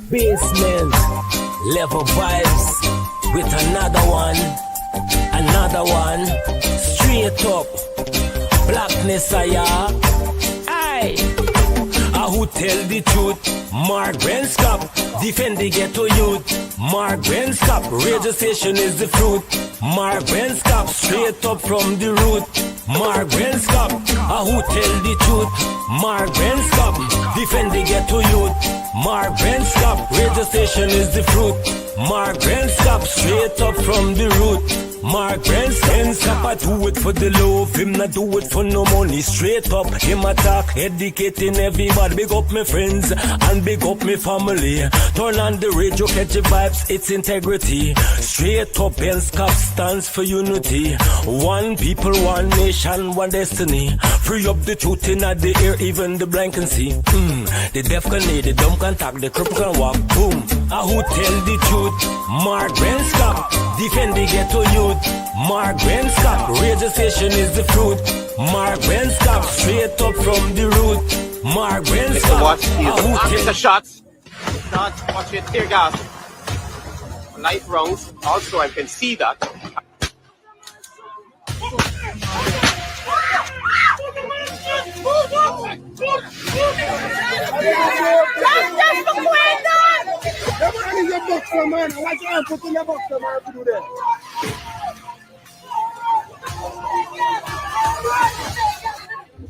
Basement level vibes with another one, straight up blackness aye. Who tell the truth? Mark Benschop, defend the ghetto youth. Mark Benschop, radio station is the fruit. Mark Benschop, straight up from the root. Mark Benschop, who tell the truth? Mark Benschop, defend the ghetto youth. Mark Benschop, radio station is the fruit. Mark Benschop, straight up from the root. Mark Benschop, I do it for the love, him not do it for no money. Straight up, him attack, educating everybody. Big up my friends and big up my family. Turn on the radio, catch the vibes, it's integrity. Straight up, Benschop stands for unity. One people, one nation, one destiny. Free up the truth in the air, even the blind can see. The deaf can hear, the dumb can talk, the cripple can walk. Boom. Who tell the truth? Mark Benschop, defend the ghetto youth. Mark Benschop, radio station is the fruit. Mark Benschop, straight up from the root. Mark Benschop, watch the shots. Watch your tear gas. Night rounds. Also, I can see that.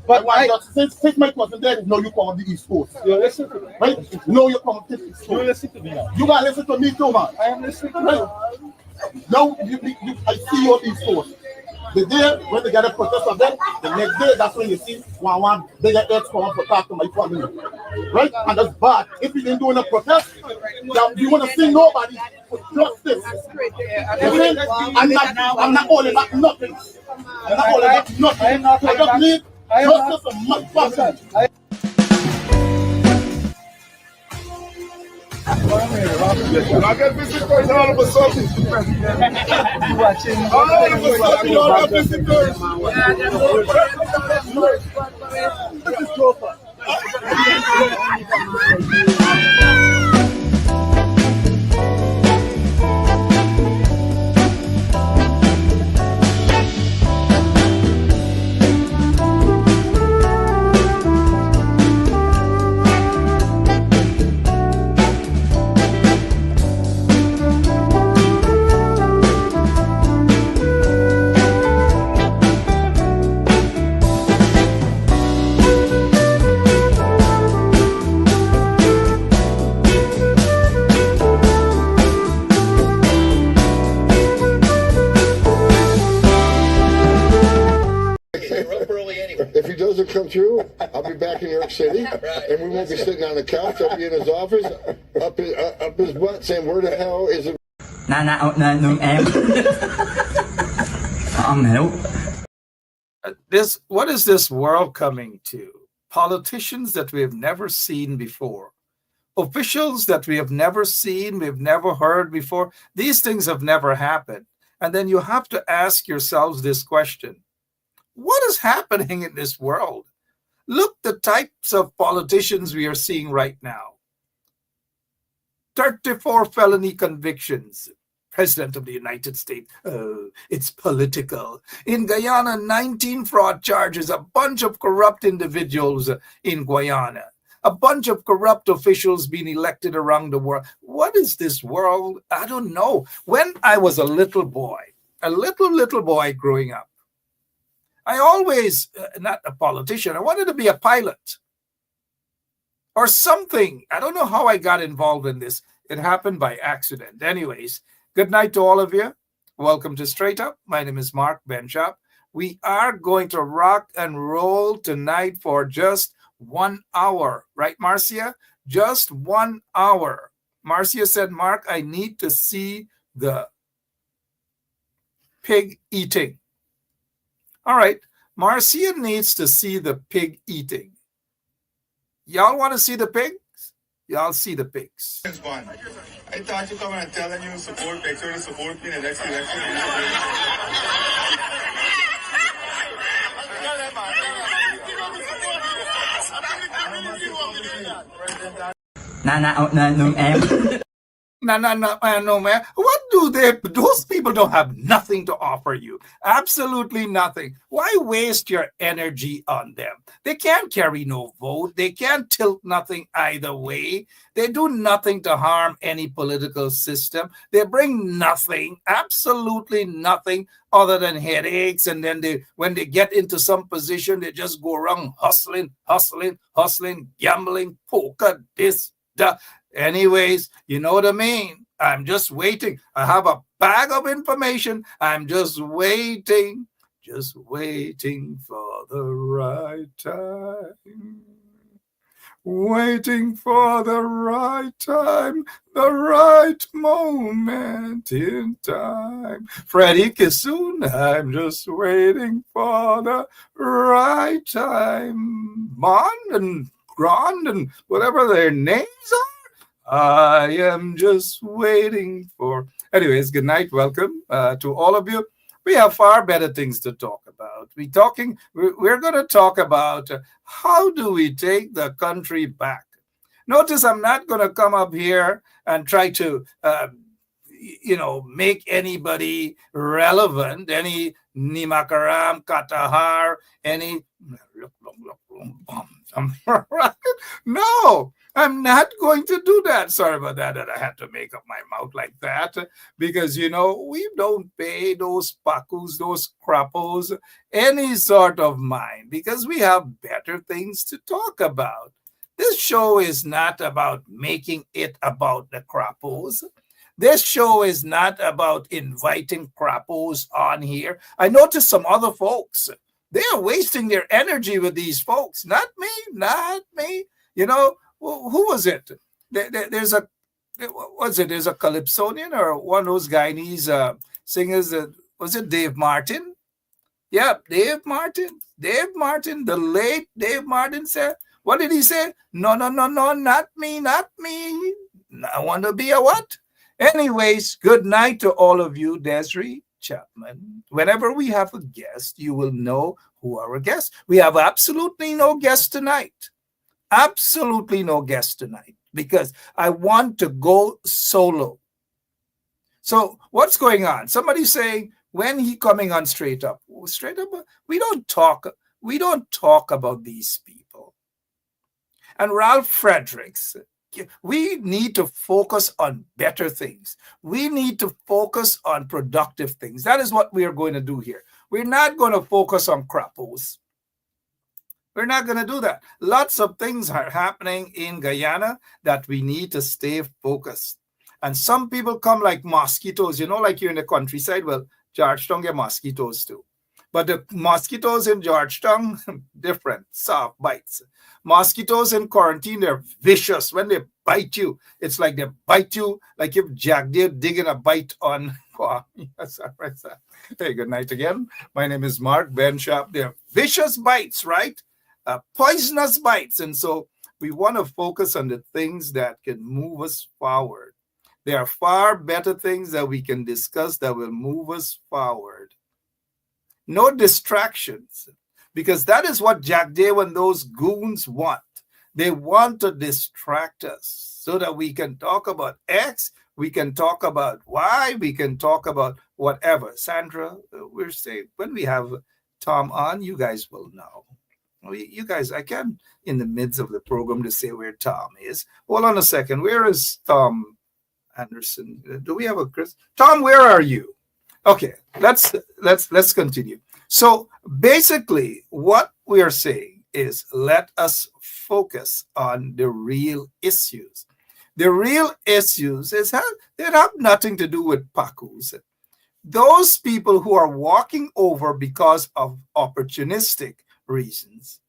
But since my cousin there, no, you come on the East Coast. You listen to me. Right? No, you come on the East Coast. You listen to me now. You gotta listen to me too, man. I am listening to Right? you. Now, I see you on the East Coast. The day when they get a protest event, the next day, that's when you see one bigger heads come up to talk to my family. Right? And that's bad. If you didn't do a protest, you want to see nobody for justice. I'm not holding back nothing. I'm not holding back nothing. I just need justice for my family. I get visitors all of a sudden. All of a sudden, you all have visitors. If he doesn't come through, I'll be back in New York City, and we won't be sitting on the couch. I'll be in his office, up his butt, saying, "Where the hell is it?" What is this world coming to? Politicians that we have never seen before. Officials that we have never seen, we've never heard before. These things have never happened. And then you have to ask yourselves this question. What is happening in this world? Look the types of politicians we are seeing right now. 34 felony convictions. President of the United States. It's political. In Guyana, 19 fraud charges. A bunch of corrupt individuals in Guyana. A bunch of corrupt officials being elected around the world. What is this world? I don't know. When I was a little boy growing up, I always, not a politician, I wanted to be a pilot or something. I don't know how I got involved in this. It happened by accident. Anyways, good night to all of you. Welcome to Straight Up. My name is Mark Benschop. We are going to rock and roll tonight for just 1 hour. Right, Marcia? Just 1 hour. Marcia said, Mark, I need to see the pig eating. All right, Marcia needs to see the pig eating. Y'all want to see the pigs? Y'all see the pigs. I thought you coming and telling you support, make sure to support me in the next election. nung em. No, man. What do those people don't have nothing to offer you. Absolutely nothing. Why waste your energy on them? They can't carry no vote. They can't tilt nothing either way. They do nothing to harm any political system. They bring nothing, absolutely nothing other than headaches. And then when they get into some position, they just go around hustling, gambling, poker, this, that. Anyways, you know what I mean? I'm just waiting. I have a bag of information. I'm just waiting for the right time. Waiting for the right time, the right moment in time. Freddie Kissoon, I'm just waiting for the right time. Bond and Grand and whatever their names are. I am just waiting for. Anyways, good night. Welcome to all of you. We have far better things to talk about. We're going to talk about how do we take the country back. Notice I'm not going to come up here and try to, make anybody relevant, any Nimakaram, Katahar, any. No. I'm not going to do that. Sorry about that I had to make up my mouth like that because, we don't pay those pacus, those crappos, any sort of mind because we have better things to talk about. This show is not about making it about the crappos. This show is not about inviting crappos on here. I noticed some other folks, they are wasting their energy with these folks. Not me. Who was it? There's a Calypsonian or one of those Guyanese singers? Was it Dave Martin? Yeah, Dave Martin. The late Dave Martin said, what did he say? No, not me. I want to be a what? Anyways, good night to all of you, Desiree Chapman. Whenever we have a guest, you will know who our guest. We have absolutely no guest tonight. Absolutely no guest tonight because I want to go solo. So what's going on? Somebody's saying, when he coming on Straight Up? Straight Up, we don't talk about these people. And Ralph Fredericks, we need to focus on better things. We need to focus on productive things. That is what we are going to do here. We're not going to focus on crappos. We're not going to do that. Lots of things are happening in Guyana that we need to stay focused. And some people come like mosquitoes, like you're in the countryside. Well, Georgetown get mosquitoes too. But the mosquitoes in Georgetown, different, soft bites. Mosquitoes in quarantine, they're vicious. When they bite you, it's like they bite you like if Jack did digging a bite on. Yes, right, sir. Hey, good night again. My name is Mark Benschop. They're vicious bites, right? Poisonous bites. And so we want to focus on the things that can move us forward. There are far better things that we can discuss that will move us forward. No distractions, because that is what Jack Dale and those goons want. They want to distract us so that we can talk about X, we can talk about Y, we can talk about whatever. Sandra, we're saying when we have Tom on, you guys will know. You guys, I can't in the midst of the program to say where Tom is. Hold on a second. Where is Tom Anderson? Do we have a Chris? Tom, where are you? Okay, let's continue. So basically, what we are saying is let us focus on the real issues. The real issues they have nothing to do with pacus. Those people who are walking over because of opportunistic reasons,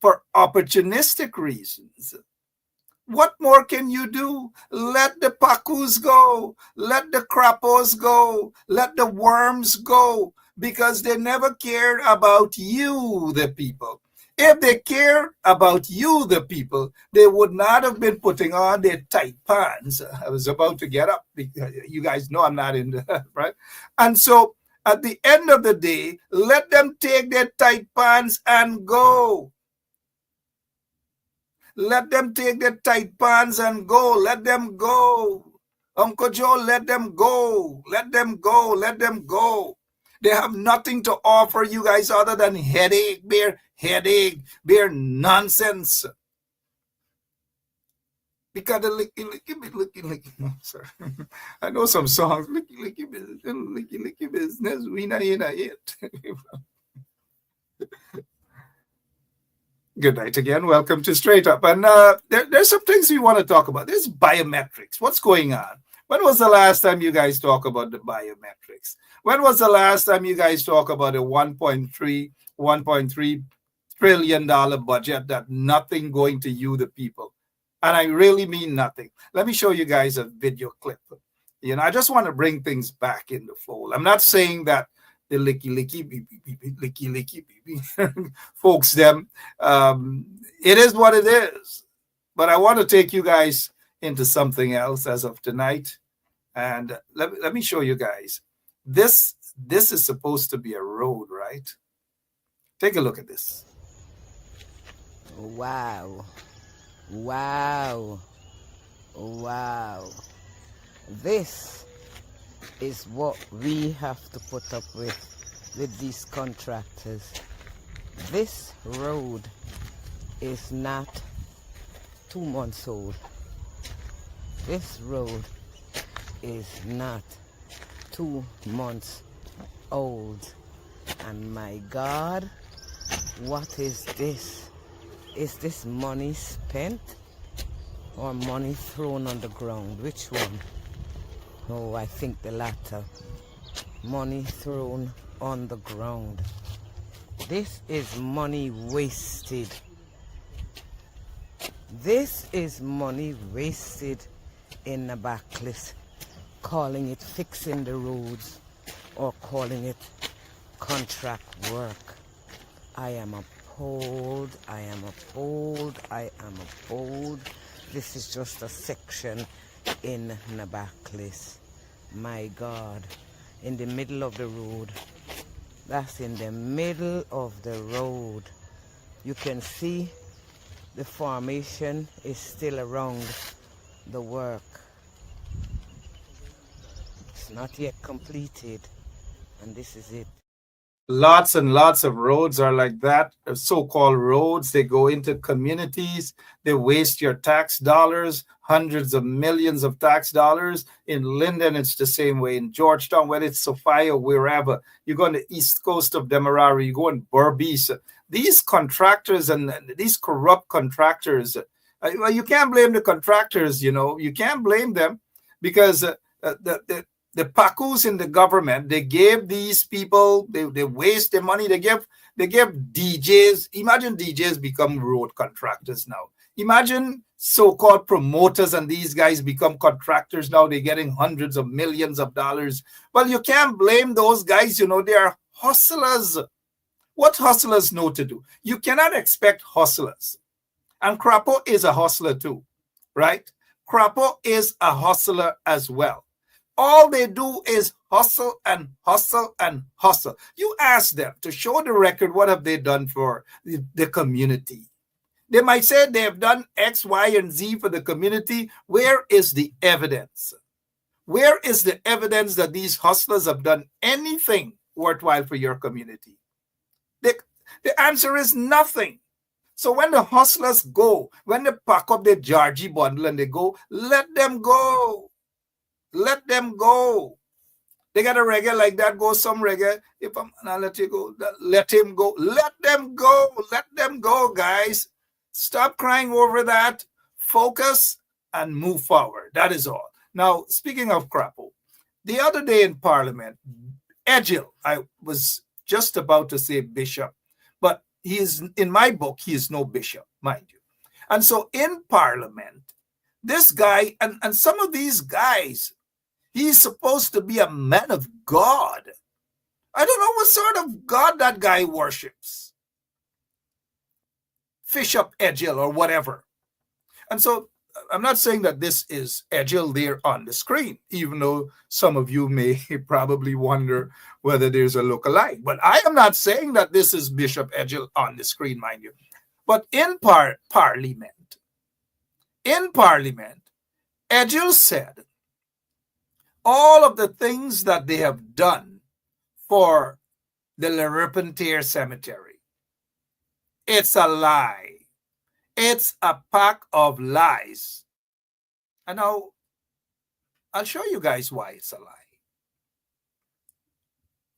for opportunistic reasons. What more can you do? Let the pacus go. Let the crappos go. Let the worms go, because they never cared about you, the people. If they cared about you, the people, they would not have been putting on their tight pants. I was about to get up. You guys know I'm not in that, right? And so at the end of the day, let them take their tight pants and go. Let them take their tight pants and go. Let them go. Uncle Joe, let them go. Let them go. Let them go. They have nothing to offer you guys other than headache, bare nonsense. Because the licky, no, sorry. I know some songs. Licky business. We not in it. Good night again. Welcome to Straight Up. And there's some things we want to talk about. There's biometrics. What's going on? When was the last time you guys talk about the biometrics? When was the last time you guys talk about a $1.3 trillion budget that nothing going to you, the people? And I really mean nothing. Let me show you guys a video clip. You know, I just want to bring things back in the fold. I'm not saying that the licky folks, them, it is what it is. But I want to take you guys into something else as of tonight. And let me show you guys. This is supposed to be a road, right? Take a look at this. Wow. Wow. Wow. This is what we have to put up with these contractors. This road is not 2 months old. This road is not 2 months old. And my God, what is this? Is this money spent or money thrown on the ground? Which one? Oh, I think the latter. Money thrown on the ground. This is money wasted. This is money wasted in the backlist, calling it fixing the roads or calling it contract work. I am appalled. I am appalled. I am appalled. This is just a section in the backlist. My God, in the middle of the road. That's in the middle of the road. You can see the formation is still around the work. It's not yet completed, and this is it. Lots and lots of roads are like that, so-called roads. They go into communities. They waste your tax dollars, hundreds of millions of tax dollars. In Linden, it's the same way. In Georgetown, whether it's Sophia, wherever. You go on the east coast of Demerara, you go in Berbice. These contractors and these corrupt contractors, you can't blame the contractors, you know. You can't blame them because the Pacus in the government, they gave these people, they waste their money. They give DJs. Imagine DJs become road contractors now. Imagine so-called promoters and these guys become contractors now. They're getting hundreds of millions of dollars. Well, you can't blame those guys. You know, they are hustlers. What hustlers know to do? You cannot expect hustlers. And Crapo is a hustler too, right? Crapo is a hustler as well. All they do is hustle and hustle and hustle. You ask them to show the record, what have they done for the community? They might say they have done X, Y, and Z for the community. Where is the evidence? Where is the evidence that these hustlers have done anything worthwhile for your community? The answer is nothing. So when the hustlers go, when they pack up their Georgie bundle and they go, let them go. Let them go. They got a reggae like that, go some reggae. If I'm not let you go, let him go. Let them go. Let them go, guys. Stop crying over that. Focus and move forward. That is all. Now, speaking of Crapo, the other day in Parliament, Egil, I was just about to say bishop, but he is, in my book, he is no bishop, mind you. And so in Parliament, this guy, and some of these guys, he's supposed to be a man of God. I don't know what sort of God that guy worships. Fish up Egil or whatever. And so I'm not saying that this is Egil there on the screen, even though some of you may probably wonder whether there's a look-alike. But I am not saying that this is Bishop Egil on the screen, mind you. But in Parliament, in Parliament, Edgell said all of the things that they have done for the Repentir Cemetery, it's a lie. It's a pack of lies. And now I'll show you guys why it's a lie.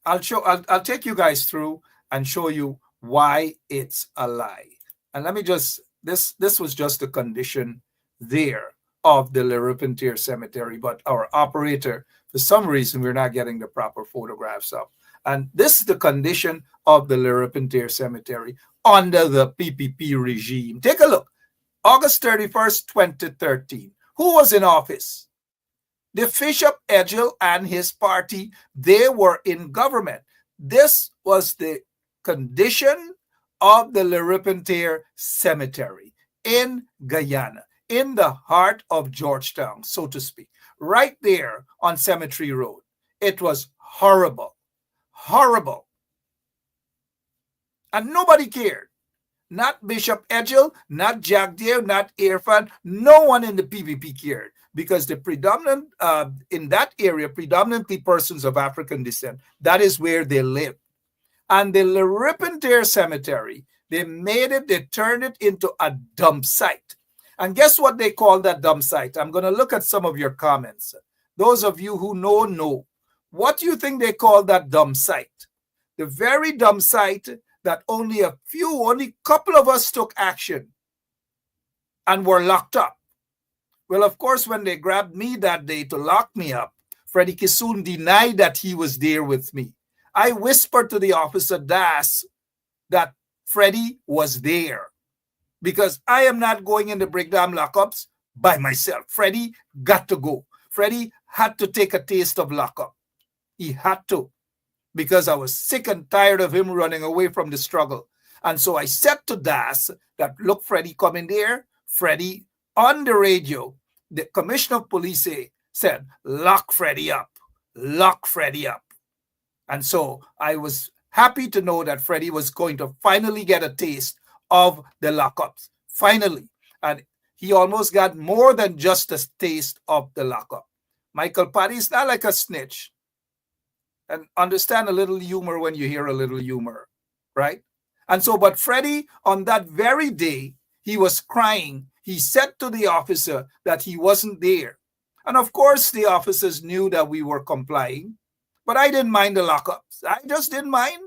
I'll take you guys through and show you why it's a lie. And let me just, this was just the condition there of the Repentir Cemetery, but our operator, for some reason, we're not getting the proper photographs up. And this is the condition of the Repentir Cemetery under the PPP regime. Take a look. August 31st, 2013. Who was in office? The Bishop Edgell and his party, they were in government. This was the condition of the Repentir Cemetery in Guyana, in the heart of Georgetown, so to speak, right there on Cemetery Road. It was horrible, horrible. And nobody cared. Not Bishop Edgell, not Jack Dale, not Irfan. No one in the PPP cared, because the predominant, in that area, predominantly persons of African descent, that is where they live. And the Repentir Cemetery, they turned it into a dump site. And guess what they call that dump site? I'm going to look at some of your comments. Those of you who know. What do you think they call that dump site? The very dump site that only a couple of us took action and were locked up. Well, of course, when they grabbed me that day to lock me up, Freddie Kissoon denied that he was there with me. I whispered to the officer Das that Freddie was there, because I am not going in the breakdown lockups by myself. Freddie got to go. Freddie had to take a taste of lockup. He had to, because I was sick and tired of him running away from the struggle. And so I said to Das that, look, Freddie, come in there. Freddie, on the radio, the commissioner of police said, lock Freddie up, lock Freddie up. And so I was happy to know that Freddie was going to finally get a taste of the lockups, finally. And he almost got more than just a taste of the lockup. Michael Paddy is not like a snitch. And understand a little humor when you hear a little humor, right? And so, but Freddie, on that very day, he was crying. He said to the officer that he wasn't there. And of course, the officers knew that we were complying, but I didn't mind the lockups. I just didn't mind.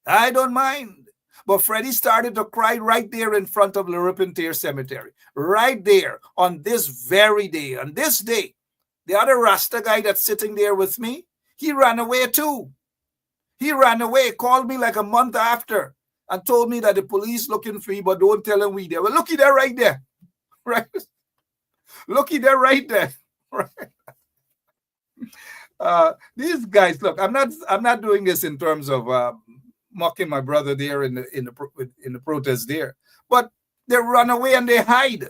I don't mind. But Freddie started to cry right there in front of the Repentir Cemetery, right there on this very day. On this day, the other Rasta guy that's sitting there with me, he ran away too. He ran away, called me like a month after and told me that the police looking for me, but don't tell him we there. Well, looky there right there. Right? Looky there right there. Right? These guys, look, I'm not doing this in terms of mocking my brother there in the protest there, but they run away and they hide.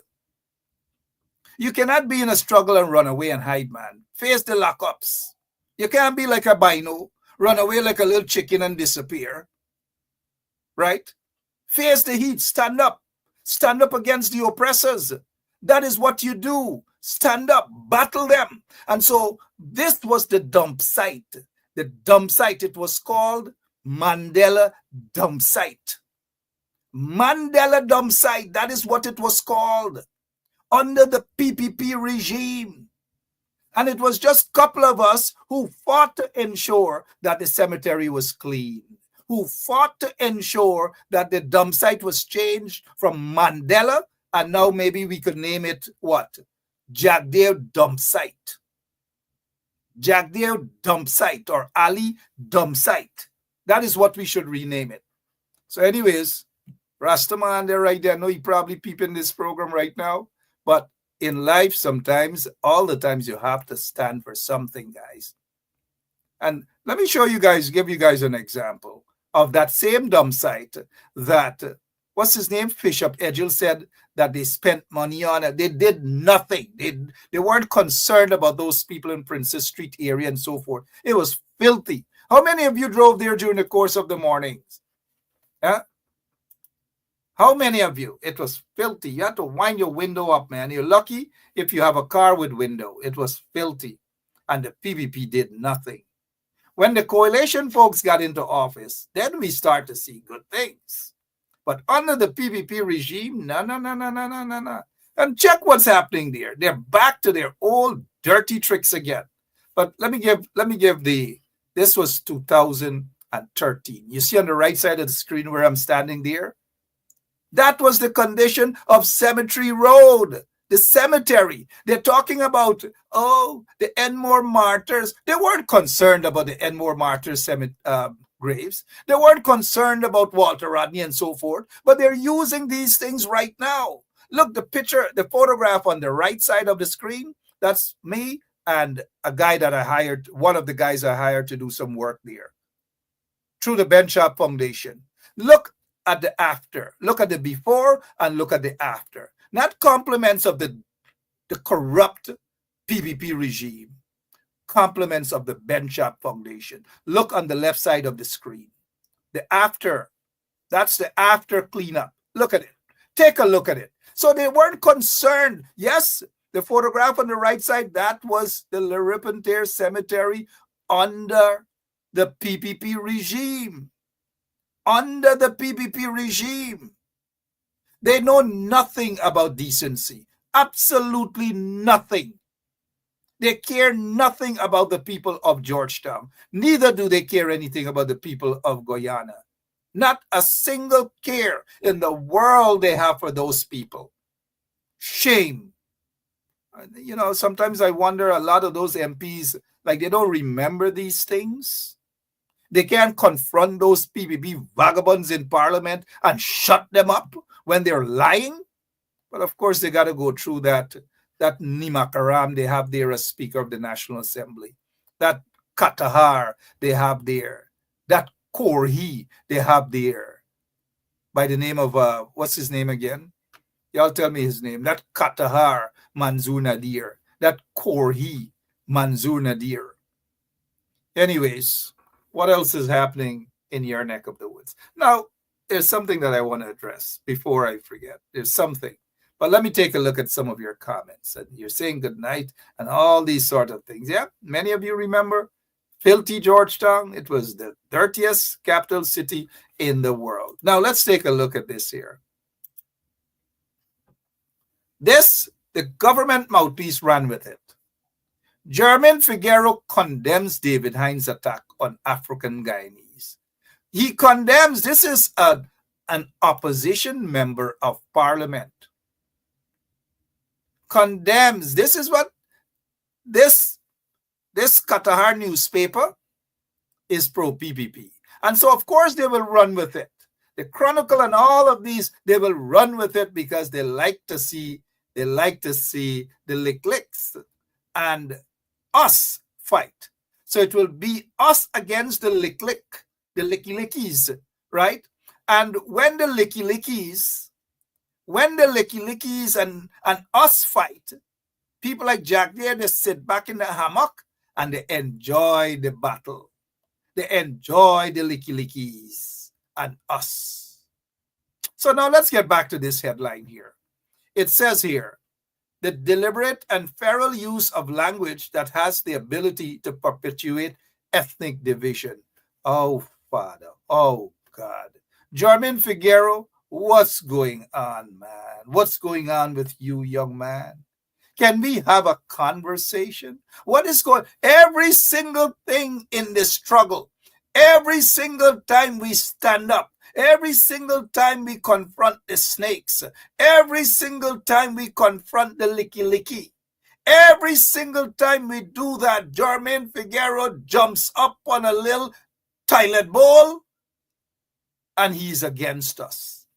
You cannot be in a struggle and run away and hide, man. Face the lockups. You can't be like a bino, run away like a little chicken and disappear. Right? Face the heat, stand up against the oppressors. That is what you do. Stand up, battle them. And so this was the dump site. The dump site, it was called Mandela Dump Site. Mandela Dump Site, that is what it was called under the PPP regime. And it was just a couple of us who fought to ensure that the cemetery was clean, who fought to ensure that the dump site was changed from Mandela, and now maybe we could name it what? Jagdeo Dump Site. Jagdeo Dump Site, or Ali Dump Site. That is what we should rename it. So anyways, Rastaman there right there. I know he probably peeping this program right now, but in life, sometimes, all the times, you have to stand for something, guys. And let me show you guys, give you guys an example of that same dump site that, what's his name? Bishop Edgell said that they spent money on it. They did nothing. They weren't concerned about those people in Princess Street area and so forth. It was filthy. How many of you drove there during the course of the mornings? Huh? How many of you? It was filthy. You had to wind your window up, man. You're lucky if you have a car with window. It was filthy. And the PPP did nothing. When the coalition folks got into office, then we start to see good things. But under the PPP regime, no. And check what's happening there. They're back to their old dirty tricks again. But let me give this was 2013. You see on the right side of the screen where I'm standing there? That was the condition of Cemetery Road, the cemetery. They're talking about, the Enmore martyrs. They weren't concerned about the Enmore martyrs graves. They weren't concerned about Walter Rodney and so forth, but they're using these things right now. Look, the picture, the photograph on the right side of the screen, that's me and a guy that I hired, one of the guys I hired to do some work there through the Benschop Foundation. Look at the after, look at the before, and look at the after. Not compliments of the corrupt PPP regime, compliments of the Benschop Foundation. Look on the left side of the screen. The after, that's the after cleanup. Look at it. Take a look at it. So they weren't concerned. Yes, the photograph on the right side, that was the Repentir cemetery under the PPP regime. Under the PPP regime. They know nothing about decency. Absolutely nothing. They care nothing about the people of Georgetown. Neither do they care anything about the people of Guyana. Not a single care in the world they have for those people. Shame. You know, sometimes I wonder, a lot of those MPs, like, they don't remember these things. They can't confront those PPP vagabonds in Parliament and shut them up when they're lying. But of course, they got to go through that Nima Karam they have there as Speaker of the National Assembly. That Katahar they have there. That Korhi they have there. By the name of, what's his name again? Y'all tell me his name. That Katahar Manzoor Nadir. That Korhi Manzoor Nadir. Anyways, what else is happening in your neck of the woods? Now, there's something that I want to address before I forget. There's something. But let me take a look at some of your comments. And you're saying good night and all these sort of things. Yeah, many of you remember filthy Georgetown. It was the dirtiest capital city in the world. Now, let's take a look at this here. This, the government mouthpiece ran with it. Jermaine Figueroa condemns David Hines' attack on African Guyanese. He condemns, this is an opposition member of parliament. Condemns, this is what this Katahar newspaper is pro-PPP. And so, of course, they will run with it. The Chronicle and all of these, they will run with it because they like to see the lick-licks and us fight. So it will be us against the licky-lickies, right? And when the licky-lickies and us fight, people like Jack there, they sit back in the hammock and they enjoy the battle. They enjoy the licky-lickies and us. So now let's get back to this headline here. It says here, the deliberate and feral use of language that has the ability to perpetuate ethnic division. Oh, Father. Oh, God. Jermaine Figueroa, what's going on, man? What's going on with you, young man? Can we have a conversation? What is going on? Every single thing in this struggle, every single time we stand up, every single time we confront the snakes, every single time we confront the licky-licky, every single time we do that, Jermaine Figueroa jumps up on a little toilet bowl and he's against us.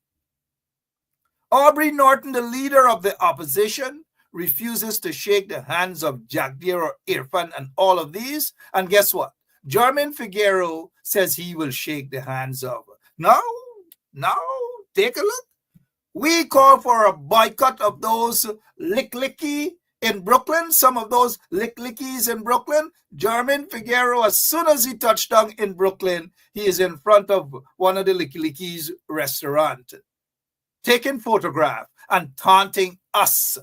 Aubrey Norton, the leader of the opposition, refuses to shake the hands of Jagdir or Irfan and all of these. And guess what? Jermaine Figueroa says he will shake the hands of. No, take a look. We call for a boycott of those lick-licky in Brooklyn, some of those lick-lickies in Brooklyn. Jermaine Figueroa, as soon as he touched down in Brooklyn, he is in front of one of the licky-lickies restaurant. taking photograph and taunting us.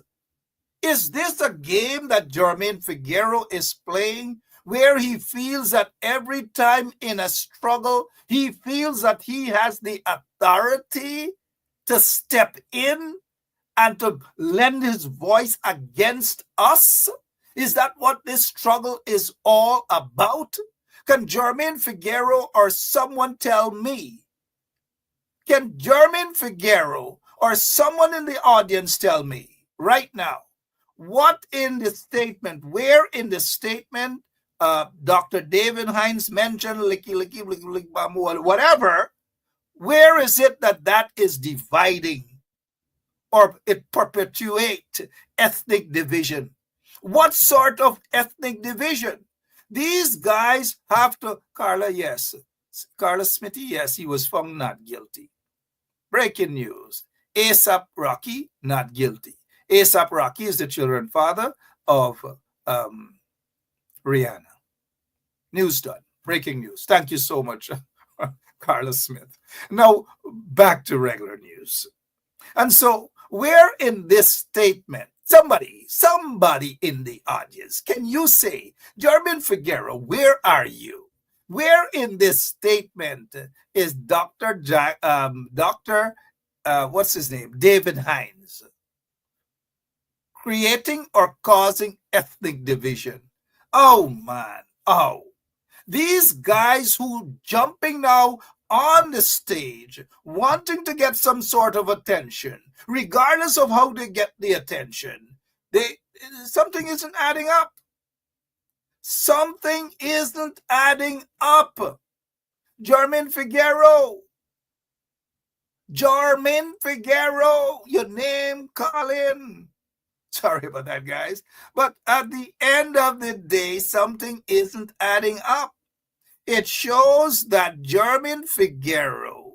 Is this a game that Jermaine Figueroa is playing, where he feels that every time in a struggle, he feels that he has the authority to step in and to lend his voice against us? Is that what this struggle is all about? Can Jermaine Figueroa or someone tell me? Can Jermaine Figueroa or someone in the audience tell me right now, what in the statement, where in the statement Dr. David Hines mentioned, whatever, where is it that is dividing or it perpetuates ethnic division? What sort of ethnic division? These guys have to, Carla, yes. Carla Smithy, yes, he was found not guilty. Breaking news. ASAP Rocky, not guilty. ASAP Rocky is the children father of Rihanna. News done. Breaking news. Thank you so much, Carla Smith. Now, back to regular news. And so, where in this statement, somebody in the audience, can you say, Jermaine Figueroa, where are you? Where in this statement is what's his name? David Hines creating or causing ethnic division? Oh man, oh. These guys who jumping now on the stage, wanting to get some sort of attention, regardless of how they get the attention, something isn't adding up. Something isn't adding up. Jermaine Figueroa, your name, Colin. Sorry about that, guys. But at the end of the day, something isn't adding up. It shows that Jermaine Figueroa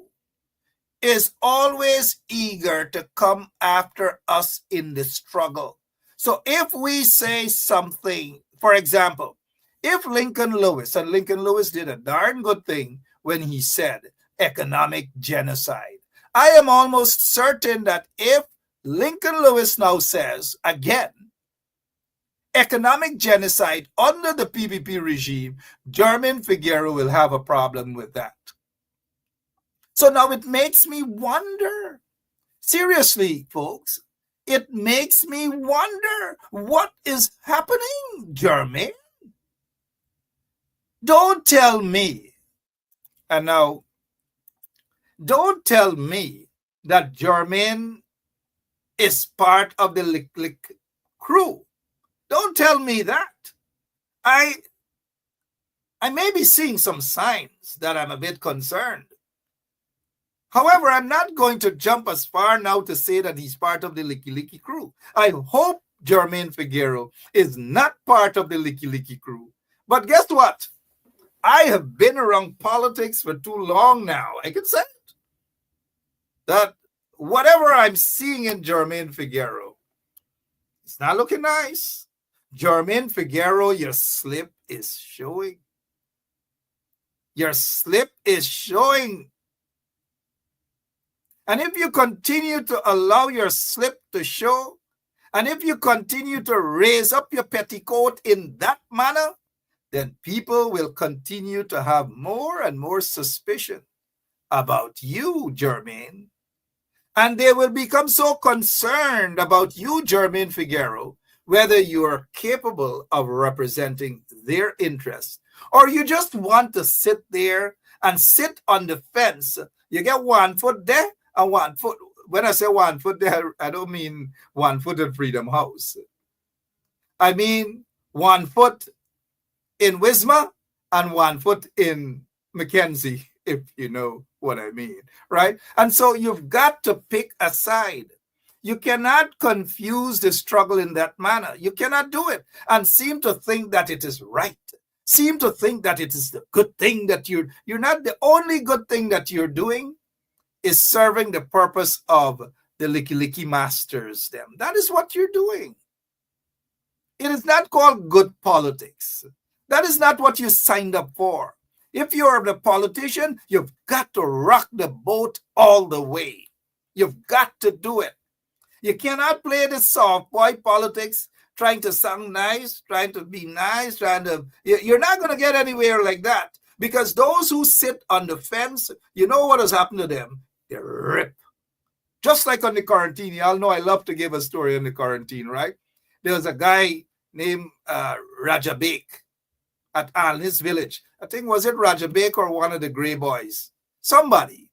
is always eager to come after us in the struggle. So if we say something, for example, if Lincoln Lewis, and Lincoln Lewis did a darn good thing when he said economic genocide, I am almost certain that if Lincoln Lewis now says, again, economic genocide under the PPP regime, Jermaine Figueroa will have a problem with that. So now it makes me wonder, seriously, folks, it makes me wonder what is happening, Jermaine. Don't tell me, and now, don't tell me that Jermaine is part of the Lick crew. Don't tell me that. I may be seeing some signs that I'm a bit concerned. However, I'm not going to jump as far now to say that he's part of the Licky crew. I hope Jermaine Figueroa is not part of the Licky crew. But guess what? I have been around politics for too long now. I can say it. That whatever I'm seeing in Jermaine Figueroa, it's not looking nice. Jermaine Figueroa, your slip is showing. Your slip is showing. And if you continue to allow your slip to show, and if you continue to raise up your petticoat in that manner, then people will continue to have more and more suspicion about you, Jermaine. And they will become so concerned about you, Jermaine Figueroa, whether you are capable of representing their interests, or you just want to sit there and sit on the fence. You get 1 foot there and 1 foot. When I say 1 foot there, I don't mean 1 foot at Freedom House. I mean 1 foot in Wisma and 1 foot in Mackenzie, if you know what I mean, right? And so you've got to pick a side. You cannot confuse the struggle in that manner. You cannot do it and seem to think that it is right. Seem to think that it is the good thing that you're not. The only good thing that you're doing is serving the purpose of the Licky masters them. That is what you're doing. It is not called good politics. That is not what you signed up for. If you're the politician, you've got to rock the boat all the way. You've got to do it. You cannot play this soft boy politics, trying to sound nice, trying to be nice, you're not going to get anywhere like that. Because those who sit on the fence, you know what has happened to them? They're ripped. Just like on the quarantine. Y'all know I love to give a story on the quarantine, right? There was a guy named Rajabek at Alnis Village. I think, was it Rajabek or one of the Grey Boys? Somebody.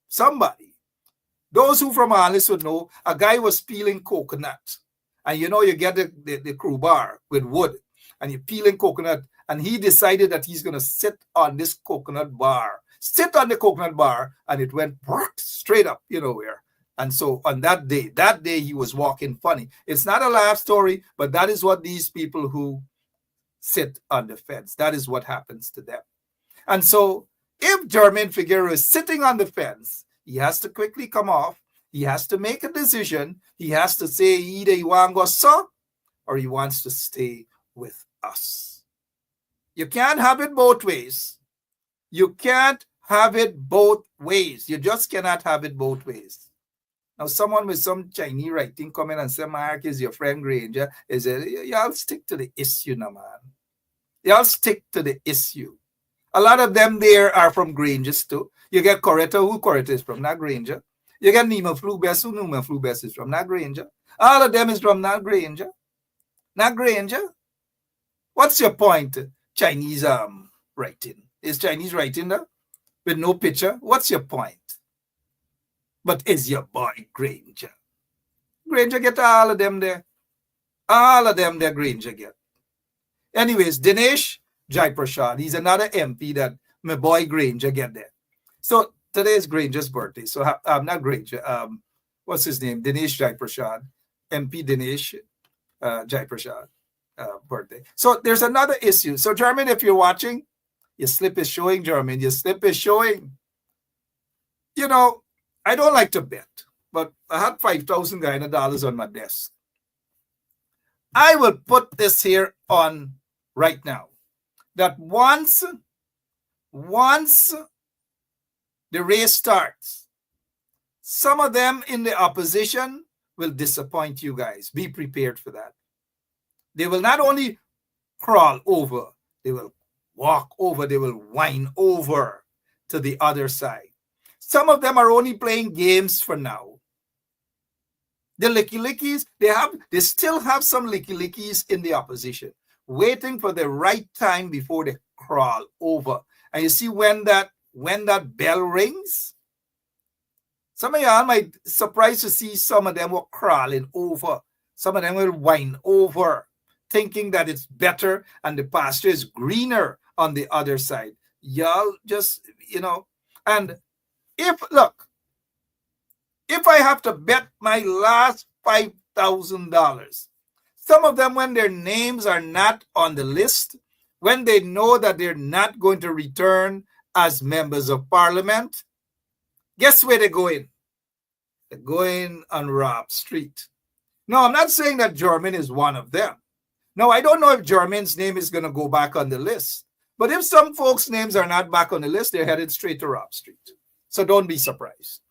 Those who from Alnis would know, a guy was peeling coconut. And you know, you get the crowbar with wood, and you're peeling coconut, and he decided that he's going to sit on this coconut bar. Sit on the coconut bar, and it went straight up, you know where. And so on that day he was walking funny. It's not a laugh story, but that is what these people who sit on the fence, that is what happens to them. And so if Jermaine Figueroa is sitting on the fence, he has to quickly come off. He has to make a decision. He has to say either he wants to go so, or he wants to stay with us. You can't have it both ways. You can't have it both ways. You just cannot have it both ways. Now, someone with some Chinese writing come in and say, Mark is your friend Granger. Is it? Y'all stick to the issue now, man. Y'all stick to the issue. A lot of them there are from Grangers too. You get Coretta, who Coretta is from, not Granger. You get Nima Flubess, who Nima Flubess is from, not Granger. All of them is from not Granger. Not Granger. What's your point? Chinese writing. Is Chinese writing there with no picture? What's your point? But is your boy Granger? Granger get all of them there. All of them there Granger get. Anyways, Dinesh Jaiprashad, he's another MP that my boy Granger get there. So today is Granger's birthday. So I'm not Granger. What's his name? Dinesh Jaiprashad. MP Dinesh Jaiprashad birthday. So there's another issue. So Jermaine, if you're watching, your slip is showing, Jermaine. Your slip is showing. You know, I don't like to bet, but I had $5,000 on my desk. I will put this here on right now. That once the race starts, some of them in the opposition will disappoint you guys. Be prepared for that. They will not only crawl over, they will walk over, they will whine over to the other side. Some of them are only playing games for now. The licky-lickies, they still have some licky-lickies in the opposition, waiting for the right time before they crawl over. And you see when that bell rings, some of y'all might be surprised to see some of them were crawling over. Some of them will whine over, thinking that it's better and the pasture is greener on the other side. Y'all just, and if I have to bet my last $5,000, some of them, when their names are not on the list, when they know that they're not going to return as members of parliament, guess where they're going? They're going on Rob Street. No, I'm not saying that Jermaine is one of them. No, I don't know if Jermaine's name is going to go back on the list. But if some folks' names are not back on the list, they're headed straight to Rob Street. So don't be surprised.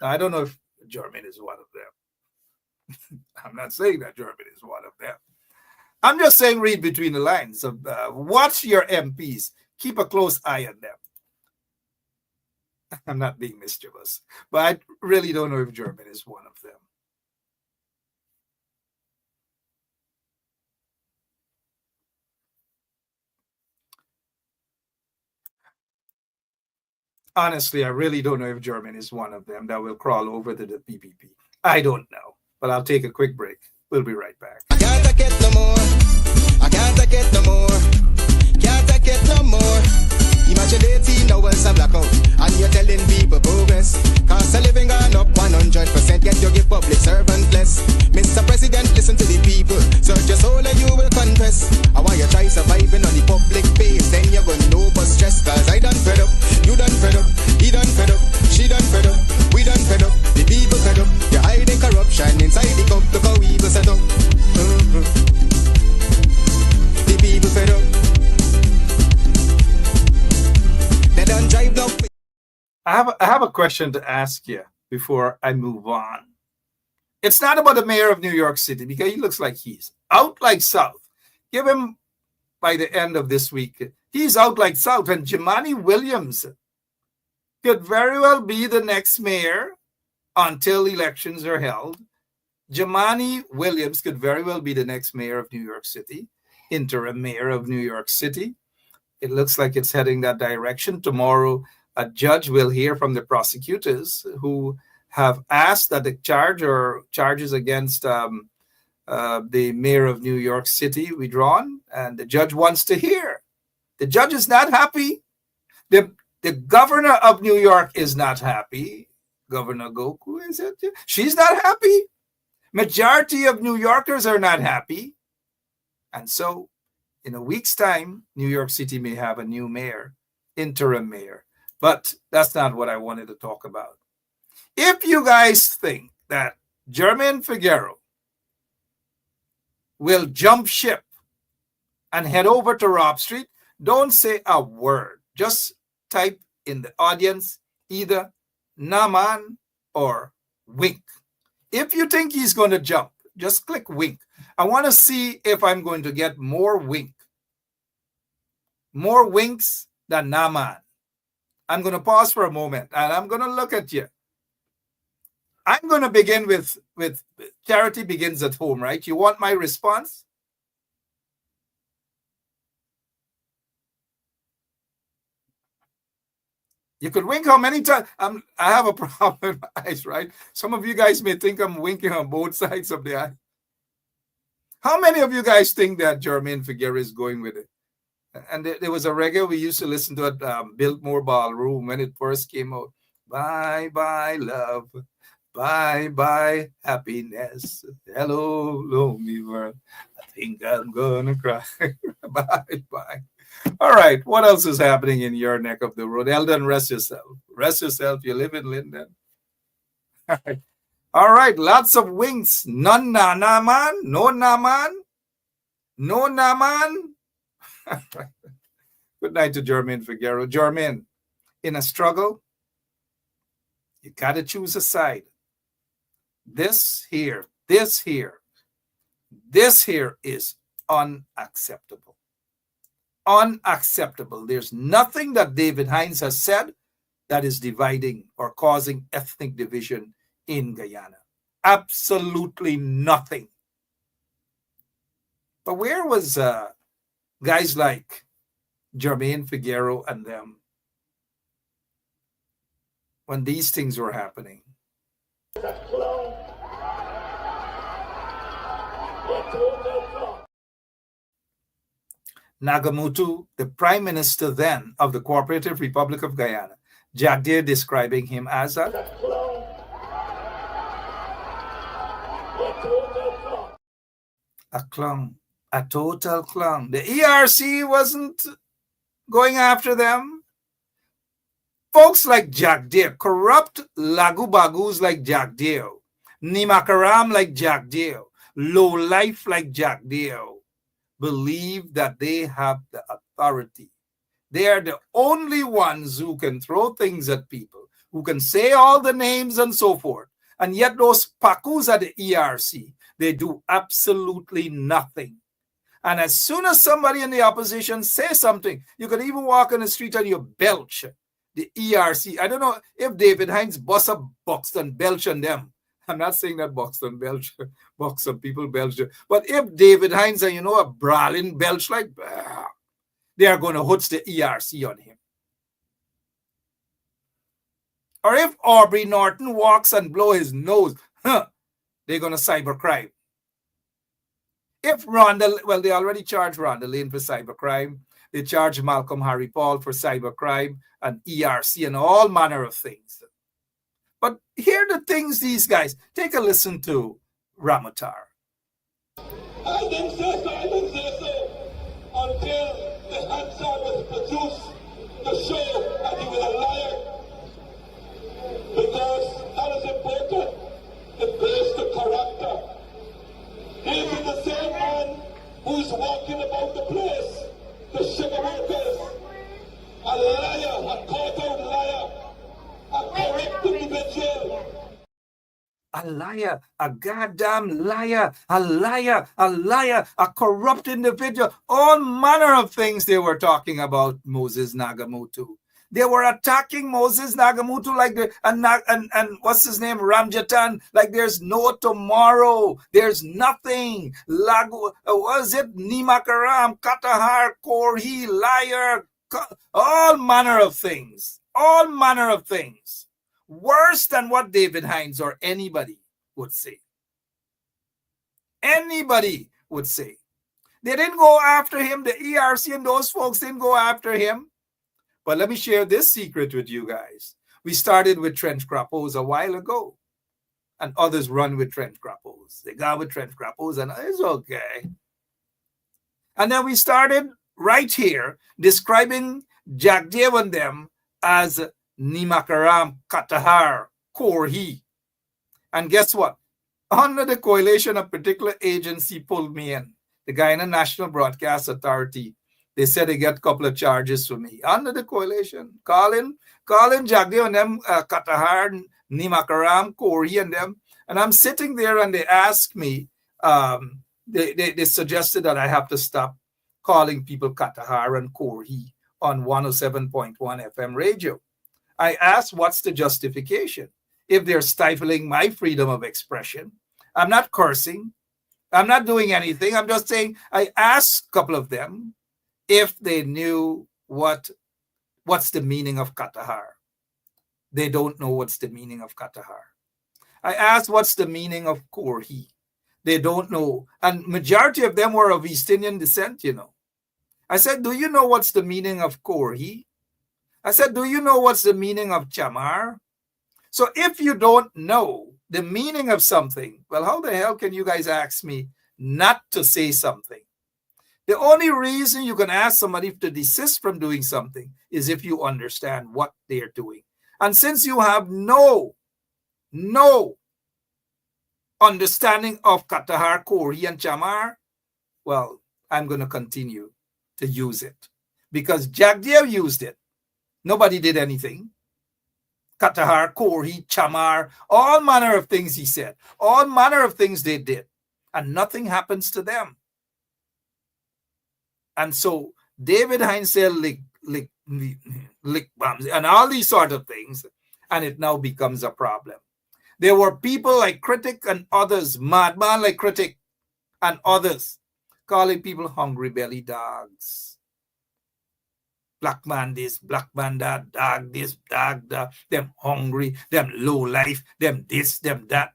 Now, I don't know if Jermaine is one of them. I'm not saying that Jermaine is one of them. I'm just saying read between the lines. Watch your MPs. Keep a close eye on them. I'm not being mischievous. But I really don't know if Jermaine is one of them. Honestly, I really don't know if Jermaine is one of them that will crawl over to the PPP. I don't know, but I'll take a quick break. We'll be right back. I can't take it no more. I can't take it no more. Can't take it no more. Imagine 18 hours of blackout, and you're telling people progress. Cost of living gone up 100%, yet you give public servant less. Mr. President, listen to the people. Search your soul and you will confess. I want you try surviving on the public base, then you're gonna know but stress. Cause I done fed up, you done fed up, he done fed up, she done fed up, we done fed up, the people fed up. You're hiding corruption inside the cup, look how evil set up. The people fed up. I have a question to ask you. before I move on. It's not about the mayor of New York City, because he looks like he's out like South. Give him, by the end of this week, he's out like South. And Jumaane Williams could very well be the next mayor until elections are held. Jumaane Williams could very well be the next mayor of New York City, interim mayor of New York City. It looks like it's heading that direction. Tomorrow, a judge will hear from the prosecutors who have asked that the charges against the mayor of New York City withdrawn, and the judge wants to hear. The judge is not happy. The governor of New York is not happy. Governor Goku, is it? She's not happy. Majority of New Yorkers are not happy. And so, in a week's time, New York City may have a new mayor, interim mayor. But that's not what I wanted to talk about. If you guys think that Jermaine Figueroa will jump ship and head over to Robb Street, don't say a word. Just type in the audience either Naman or wink. If you think he's going to jump, just click wink. I want to see if I'm going to get more wink. More winks than Naman. I'm going to pause for a moment and I'm going to look at you. I'm going to begin with charity begins at home, right? You want my response? You could wink how many times? I have a problem with my eyes, right? Some of you guys may think I'm winking on both sides of the eye. How many of you guys think that Jermaine Figueroa is going with it? And there was a reggae we used to listen to at Biltmore Ballroom when it first came out. Bye, bye, love. Bye, bye, happiness. Hello, lonely world. I think I'm gonna cry. Bye, bye. All right, what else is happening in your neck of the road? Eldon, rest yourself. Rest yourself. You live in Linden. All right, lots of winks. None Naman. No Naman. No Naman. Good night to Jermaine Figueroa. Jermaine, in a struggle, you got to choose a side. This here is unacceptable. Unacceptable. There's nothing that David Hines has said that is dividing or causing ethnic division in Guyana. Absolutely nothing. But where was guys like Jermaine Figueroa and them when these things were happening? Nagamutu, the prime minister then of the Cooperative Republic of Guyana, Jagdir describing him as a clown, a total clown. The ERC wasn't going after them. Folks like Jagdir, corrupt lagu-bagus like Jagdir, Nimakaram like Jagdir, low life like Jagdir, believe that they have the authority. They are the only ones who can throw things at people, who can say all the names and so forth. And yet those pakus at the ERC, they do absolutely nothing. And as soon as somebody in the opposition says something, you can even walk on the street and you belch. The ERC, I don't know if David Hines bust up Buxton, belch on them. I'm not saying that Buxton people belch. But if David Hines and a brawling belch like, they are going to host the ERC on him. Or if Aubrey Norton walks and blow his nose, they're going to cybercrime. If Rhonda, well, they already charged Rhonda Lane for cybercrime. They charged Malcolm Harry Paul for cybercrime and ERC and all manner of things. But here are the things these guys, take a listen to Ramatar. I didn't say so until the answer was produced to show that he was a liar. Because that is important. It goes to character. This is the same man who's walking about the place, the sugar workers, a liar, a caught-out liar, a corrupt individual, A liar, a goddamn liar, a liar, a liar, a corrupt individual. All manner of things they were talking about Moses Nagamutu. They were attacking Moses Nagamutu like and what's his name, Ramjatan, like there's no tomorrow, there's nothing. Was it Nimakaram, Katahar, Korhi, liar, all manner of things, all manner of things. Worse than what David Hines or anybody would say. Anybody would say. They didn't go after him. The ERC and those folks didn't go after him. But let me share this secret with you guys. We started with trench crappos a while ago. And others run with trench crappos. They got with trench crappos and it's okay. And then we started right here describing Jack Dave and them as Nimakaram, Katahar, Korhi. And guess what? Under the coalition, a particular agency pulled me in. The guy in the National Broadcast Authority. They said they get a couple of charges for me. Under the coalition, calling Jack Dave and them, Katahar, Nimakaram, Korhi and them. And I'm sitting there and they asked me, they suggested that I have to stop calling people Katahar and Korhi on 107.1 FM radio. I asked, what's the justification? If they're stifling my freedom of expression, I'm not cursing. I'm not doing anything. I'm just saying, I asked a couple of them if they knew what's the meaning of Katahar. They don't know what's the meaning of Katahar. I asked, what's the meaning of Korhi? They don't know. And majority of them were of East Indian descent, you know. I said, do you know what's the meaning of Korhi? I said, do you know what's the meaning of Chamar? So if you don't know the meaning of something, well, how the hell can you guys ask me not to say something? The only reason you can ask somebody to desist from doing something is if you understand what they're doing. And since you have no understanding of Katahar, Korhi, and Chamar, well, I'm going to continue to use it. Because Jack Dave used it. Nobody did anything. Katahar, Korhi, Chamar, all manner of things he said. All manner of things they did. And nothing happens to them. And so David Hines said lick bombs and all these sort of things. And it now becomes a problem. There were people like Critic and others, Madman like Critic and others, calling people hungry belly dogs. Black man this, black man that, dog this, dog that, them hungry, them low life, them this, them that.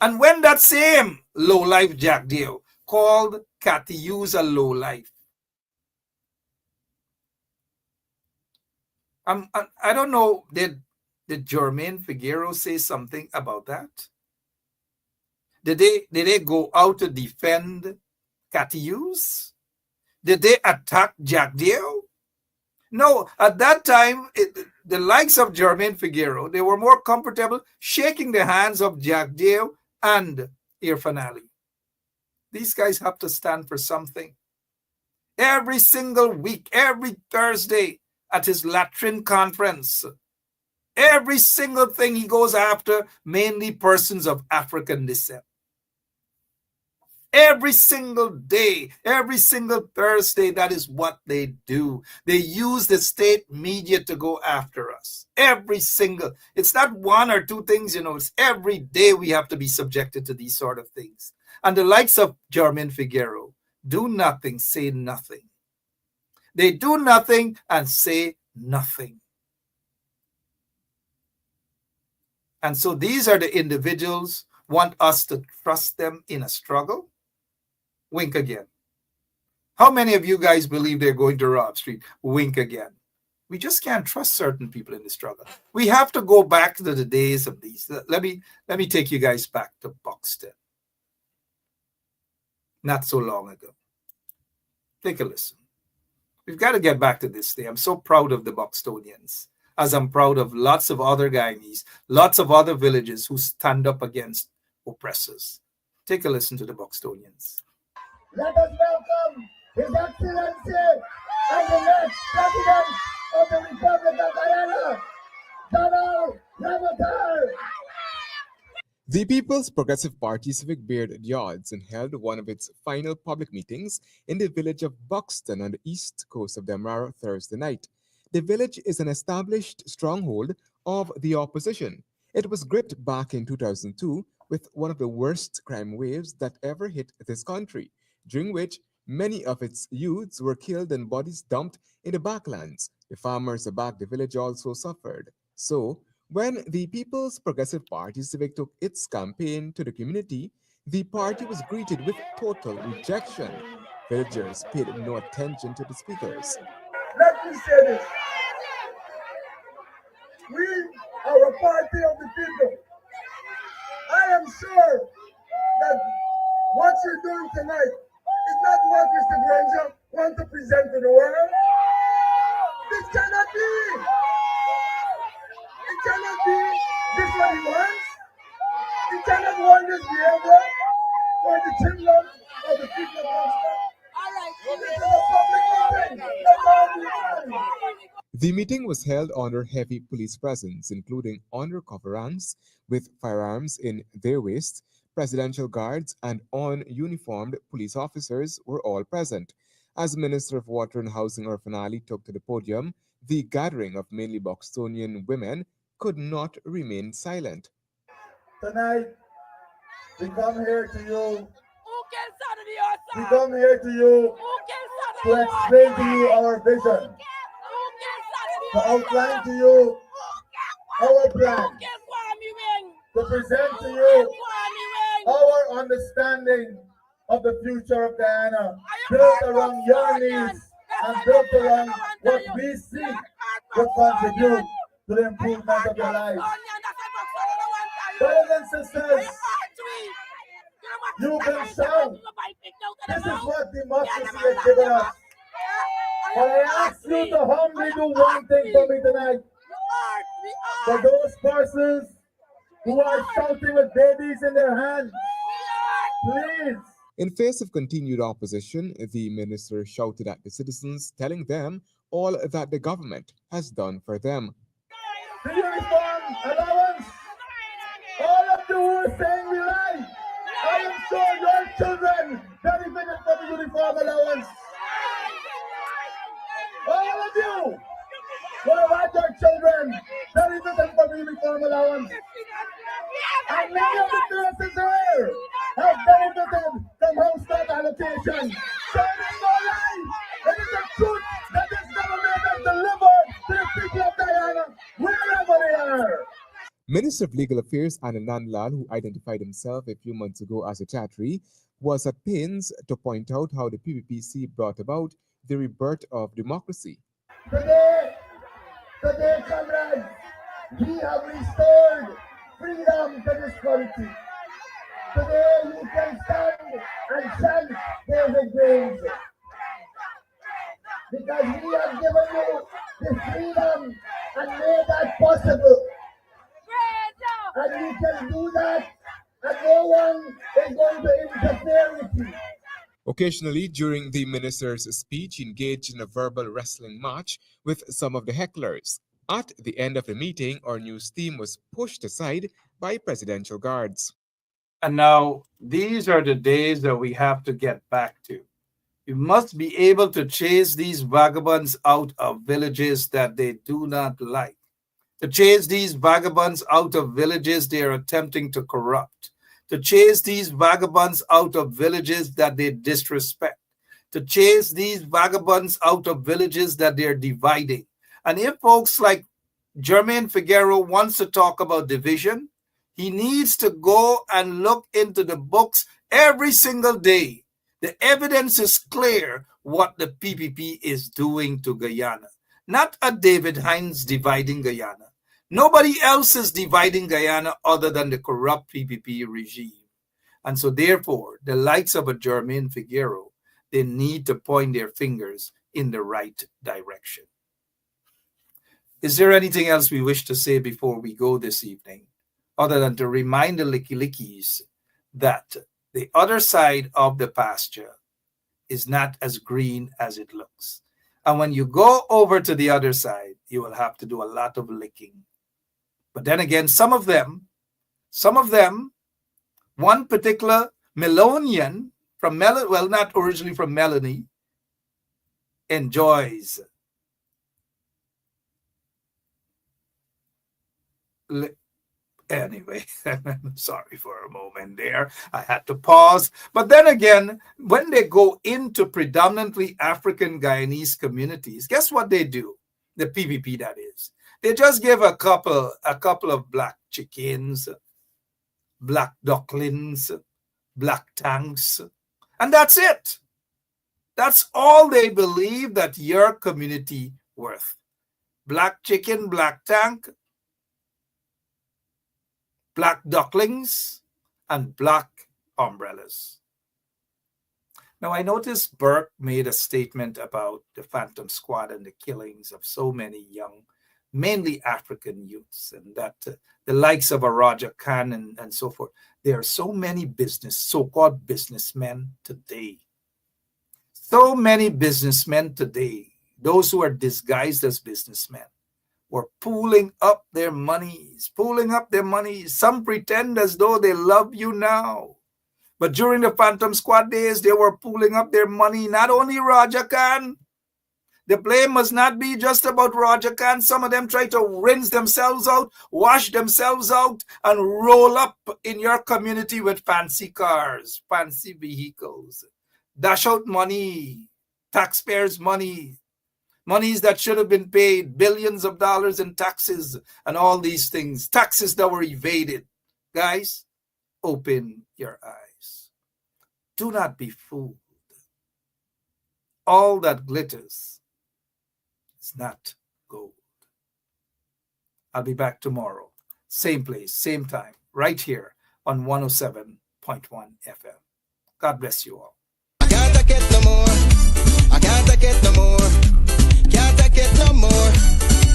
And when that same low life Jack Dave called Cathy Hughes a low life, I don't know, did Jermaine Figueroa say something about that? Did they go out to defend Cathy Hughes? Did they attack Jack Dave? No, at that time, the likes of Jermaine Figueroa, they were more comfortable shaking the hands of Jack Dave and Irfan Ali. These guys have to stand for something. Every single week, every Thursday at his Latrine conference, every single thing he goes after, mainly persons of African descent. Every single day, every single Thursday, that is what they do. They use the state media to go after us. Every single, it's not one or two things, you know, it's every day we have to be subjected to these sort of things. And the likes of Jermaine Figueroa do nothing, say nothing. They do nothing and say nothing. And so these are the individuals want us to trust them in a struggle. Wink again. How many of you guys believe they're going to rob street? Wink again. We just can't trust certain people in the struggle. We have to go back to the days of these. Let me take you guys back to Buxton. Not so long ago. Take a listen. We've got to get back to this day. I'm so proud of the Buxtonians, as I'm proud of lots of other Guyanese, lots of other villages who stand up against oppressors. Take a listen to the Buxtonians. Let us welcome His Excellency and the next President of the Republic of Guyana, Donald Repentir. The People's Progressive Party Civic bared the odds and held one of its final public meetings in the village of Buxton on the east coast of Demerara Thursday night. The village is an established stronghold of the opposition. It was gripped back in 2002 with one of the worst crime waves that ever hit this country, during which many of its youths were killed and bodies dumped in the backlands. The farmers about the village also suffered. So, when the People's Progressive Party Civic took its campaign to the community, the party was greeted with total rejection. Villagers paid no attention to the speakers. Let me say this. We are a party of the people. I am sure that what you're doing tonight is not what Mr. Granger wants to present to the world. This cannot be. It cannot be this what he wants. It cannot want this behavior for the children of the people of Buxton. This is a public meeting. That's all we want. The meeting was held under heavy police presence, including undercover ranks with firearms in their waists. Presidential guards and ununiformed police officers were all present. As Minister of Water and Housing Irfan Ali took to the podium, the gathering of mainly Buxtonian women could not remain silent. Tonight, we come here to you. We come here to you to explain to you our vision, to outline to you our plan, to present to you our understanding of the future of Guyana, built around your needs and built around what we see will contribute to the improvement of your lives. Brothers and sisters, you can shout. This is what democracy has given us. But I ask you to humbly do one thing for me tonight. For those persons who are shouting with babies in their hands, please. In face of continued opposition, the minister shouted at the citizens, telling them all that the government has done for them. The uniform allowance, all of you who are saying we lie, I am sure your children benefited from the uniform allowance. All of you who have had your children benefited from the uniform allowance. And many of the nurses here have benefited from house start allocation. So it is no lie. It is the truth that this government has delivered to the people of Guyana, wherever they are. Minister of Legal Affairs Anand Lal, who identified himself a few months ago as a Chatri, was at pains to point out how the PPPC brought about the rebirth of democracy. Today, comrades, we have restored freedom to this country. Today, you can stand and chant David Graves. Because we have given you the freedom and made that possible. And you can do that, and no one is going to interfere with you. Occasionally, during the minister's speech, he engaged in a verbal wrestling match with some of the hecklers. At the end of the meeting, our news team was pushed aside by presidential guards. And now, these are the days that we have to get back to. We must be able to chase these vagabonds out of villages that they do not like. To chase these vagabonds out of villages they are attempting to corrupt. To chase these vagabonds out of villages that they disrespect. To chase these vagabonds out of villages that they're dividing. And if folks like Jermaine Figueroa wants to talk about division, he needs to go and look into the books every single day. The evidence is clear what the PPP is doing to Guyana. Not a David Hines dividing Guyana. Nobody else is dividing Guyana other than the corrupt PPP regime. And so therefore, the likes of a Jermaine Figueroa, they need to point their fingers in the right direction. Is there anything else we wish to say before we go this evening, other than to remind the Licky-Lickies that the other side of the pasture is not as green as it looks. And when you go over to the other side, you will have to do a lot of licking. But then again, some of them One particular Melonian from well, not originally from Melanie, enjoys anyway. Sorry for a moment there. I had to pause. But then again, when they go into predominantly African Guyanese communities, guess what they do? The PPP, that is. They just give a couple of black chickens, black ducklings, black tanks, and that's it. That's all they believe that your community worth. Black chicken, black tank, black ducklings, and black umbrellas. Now, I noticed Burke made a statement about the Phantom Squad and the killings of so many young, mainly African youths, and that the likes of a Roger Khan and so forth. There are so many so-called businessmen today. So many businessmen today, those who are disguised as businessmen, were pooling up their monies. Some pretend as though they love you now. But during the Phantom Squad days, they were pooling up their money. Not only Roger Khan. The blame must not be just about Roger Khan. Some of them try to rinse themselves out, wash themselves out, and roll up in your community with fancy cars, fancy vehicles. Dash out money, taxpayers' money, monies that should have been paid, billions of dollars in taxes and all these things, taxes that were evaded. Guys, open your eyes. Do not be fooled. All that glitters is not gold. I'll be back tomorrow, same place, same time, right here on 107.1 FM. God bless you all. I can't take it no more. I can't take it no more. Can't take it no more.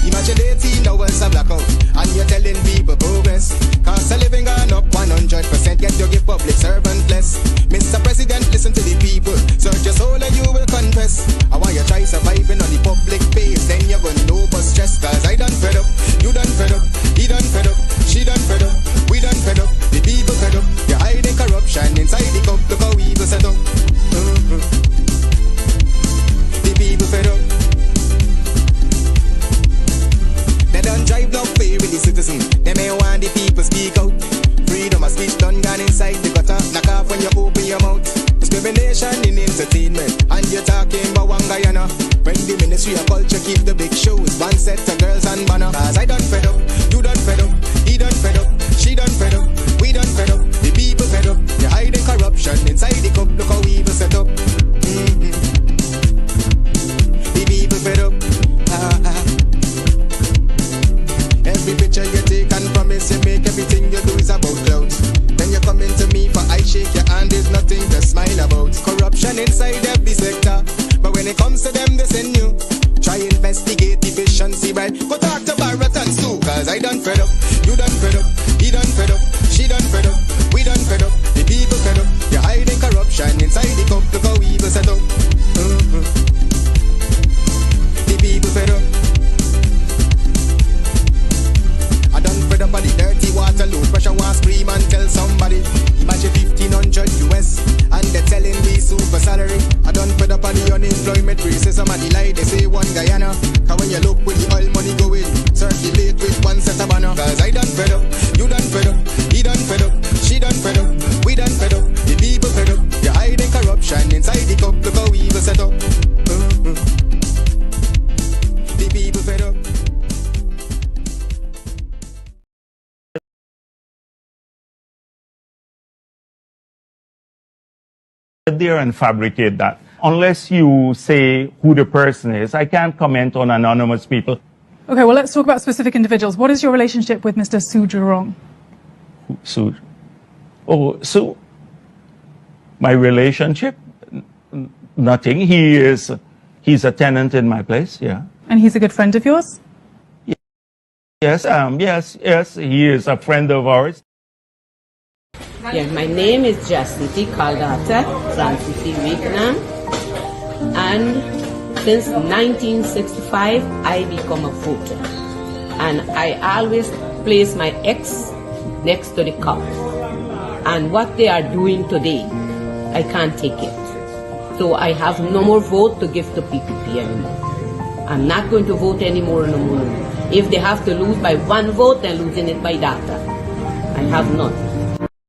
Imagine 18 hours of blackout and you're telling people progress. Cost of living gone up 100%, yet you give public servant less. Mr. President, listen to the people. Search your soul and you will confess. I want you try surviving on the public base. Then you're gonna know but stress. Cause I done fed up, you done fed up, he done fed up, she done fed up, we done fed up, the people fed up. You're hiding corruption inside the cup. Look how evil set up. The people fed up. They don't drive no fear with the citizen. They may want the people speak out. Freedom of speech done gone inside the gutter. Knock off when you open your mouth. Discrimination in entertainment. And you're talking about one Guyana. When the Ministry of Culture keep the big shows. One set of girls and banner. Cause I done fed up, you done fed up, he done fed up, she done fed up, we done fed up, the people fed up. You're hiding corruption inside the cup. Look how evil set up. The people fed up. Every picture you take and promise you make, everything you do is about clouds. Then you come into me for I shake your hand, there's nothing to smile about. Corruption inside every sector, but when it comes to them they send you. Try investigate efficiency, right? Go talk to Baratans too. Cause I done fed up, you done fed up, he done fed up, she done fed up, we done fed up, the people fed up. You're hiding corruption inside the cup. Look how evil set up. The people fed up. I done fed up on the dirty water, low pressure, want scream and tell somebody. Imagine 1500 US and they're telling me super salary. I done fed up on the unemployment racism and the lie they say one Guyana. Cause when you look with the oil money going, circulate with one set of banner. Cause I done fed up, you done fed up, he done fed up, she done fed up, we done fed up, the people fed up. You're hiding corruption inside the cup. Look how evil set up. The people fed up. There and fabricate that. Unless you say who the person is, I can't comment on anonymous people. Okay, well, let's talk about specific individuals. What is your relationship with Mr. Su Jurong? Su? Oh, Su? My relationship? Nothing. He's a tenant in my place, yeah. And he's a good friend of yours? Yes, yes, he is a friend of ours. Yeah, my name is Jasnity Kaldata Francis Vietnam, and since 1965 I become a voter, and I always place my ex next to the cop. And what they are doing today, I can't take it. So I have no more vote to give to PPP anymore. I'm not going to vote anymore no more. If they have to lose by one vote, they're losing it by data. I have none.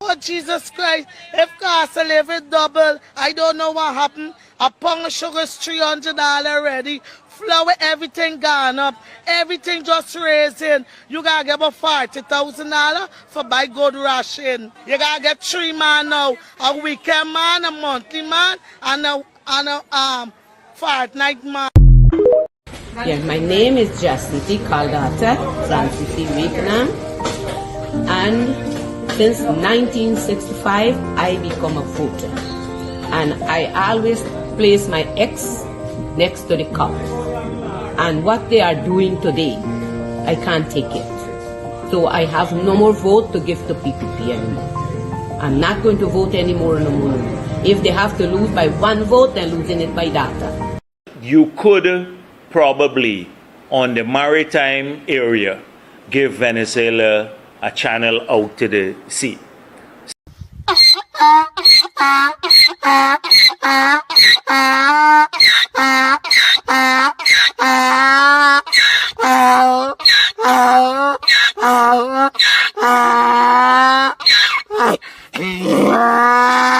Oh, Jesus Christ, if cost of living double, I don't know what happened. A pound of sugar is $300 already. Flour, everything gone up. Everything just raising. You gotta get about $40,000 for buy good ration. You gotta get 3 man now. A weekend man, a monthly man, and a fortnight man. Yeah, my name is Jasnity Caldata, Francis Wakenham, and since 1965, I become a voter. And I always place my X next to the cup. And what they are doing today, I can't take it. So I have no more vote to give to PPP anymore. I'm not going to vote anymore no more. If they have to lose by one vote, they're losing it by data. You could probably, on the maritime area, give Venezuela a channel out to the sea.